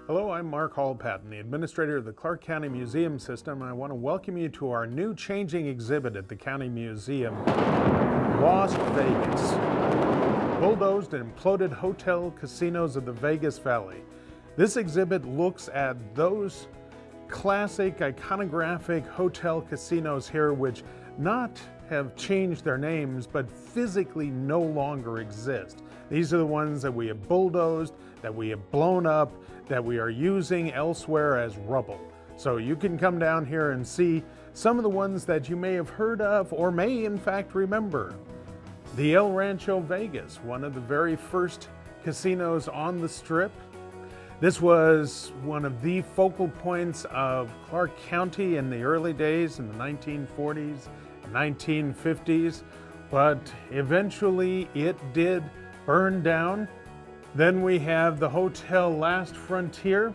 Hello, I'm Mark Hall-Patton, the administrator of the Clark County Museum System, and I want to welcome you to our new changing exhibit at the County Museum, Lost Vegas. Bulldozed and imploded hotel casinos of the Vegas Valley. This exhibit looks at those classic iconographic hotel casinos here which not have changed their names but physically no longer exist. These are the ones that we have bulldozed, that we have blown up, that we are using elsewhere as rubble. So you can come down here and see some of the ones that you may have heard of or may in fact remember. The El Rancho Vegas, one of the very first casinos on the Strip. This was one of the focal points of Clark County in the early days in the 1940s and 1950s, but eventually it did burn down. Then we have the Hotel Last Frontier.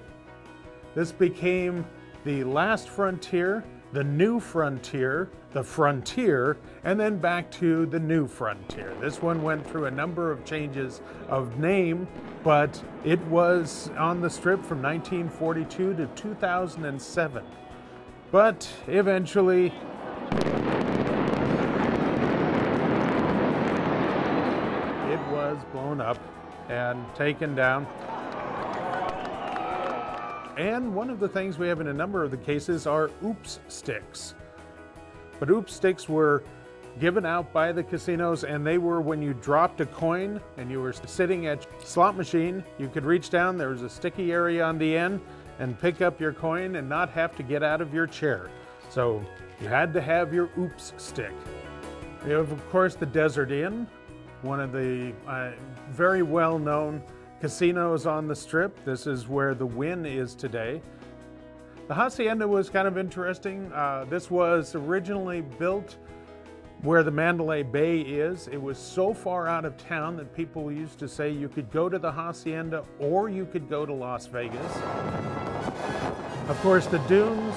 This became the Last Frontier, the New Frontier, the Frontier, and then back to the New Frontier. This one went through a number of changes of name, but it was on the Strip from 1942 to 2007. But eventually, it was blown up and taken down. And one of the things we have in a number of the cases are oops sticks. But oops sticks were given out by the casinos, and they were when you dropped a coin and you were sitting at your slot machine, you could reach down, there was a sticky area on the end, and pick up your coin and not have to get out of your chair. So you had to have your oops stick. We have, of course, the Desert Inn, one of the very well-known casinos on the Strip. This is where the Wynn is today. The Hacienda was kind of interesting. This was originally built where the Mandalay Bay is. It was so far out of town that people used to say you could go to the Hacienda or you could go to Las Vegas. Of course, the Dunes,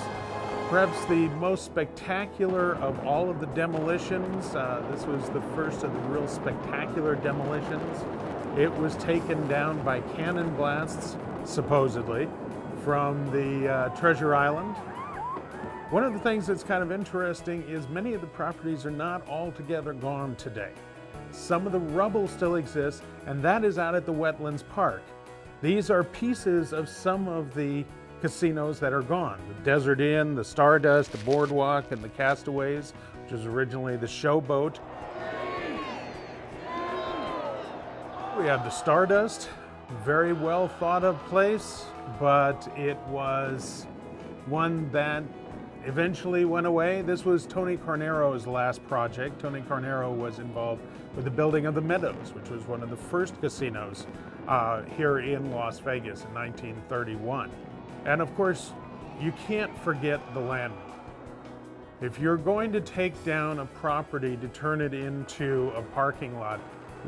perhaps the most spectacular of all of the demolitions. This was the first of the real spectacular demolitions. It was taken down by cannon blasts, supposedly, from the Treasure Island. One of the things that's kind of interesting is many of the properties are not altogether gone today. Some of the rubble still exists, and that is out at the Wetlands Park. These are pieces of some of the casinos that are gone. The Desert Inn, the Stardust, the Boardwalk, and the Castaways, which was originally the Showboat. We have the Stardust, very well thought of place, but it was one that eventually went away. This was Tony Carnero's last project. Tony Carnero was involved with the building of the Meadows, which was one of the first casinos here in Las Vegas in 1931. And of course, you can't forget the Landmark. If you're going to take down a property to turn it into a parking lot,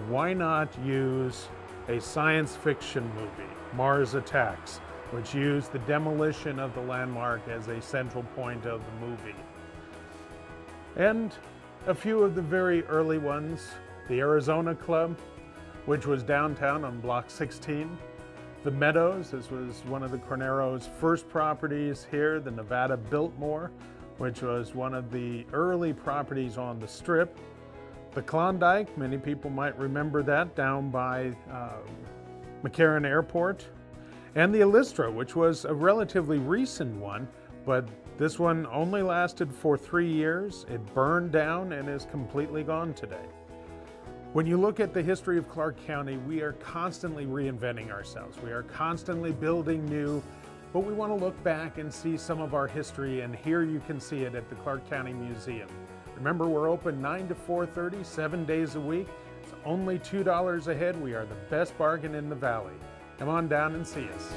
why not use a science fiction movie, Mars Attacks, which used the demolition of the Landmark as a central point of the movie. And a few of the very early ones, the Arizona Club, which was downtown on Block 16. The Meadows, this was one of the Carnero's first properties here, the Nevada Biltmore, which was one of the early properties on the Strip. The Klondike, many people might remember that, down by McCarran Airport. And the Illustra, which was a relatively recent one, but this one only lasted for 3 years. It burned down and is completely gone today. When you look at the history of Clark County, we are constantly reinventing ourselves. We are constantly building new, but we want to look back and see some of our history, and here you can see it at the Clark County Museum. Remember, we're open 9 to 4:30, 7 days a week. It's only $2 a head. We are the best bargain in the valley. Come on down and see us.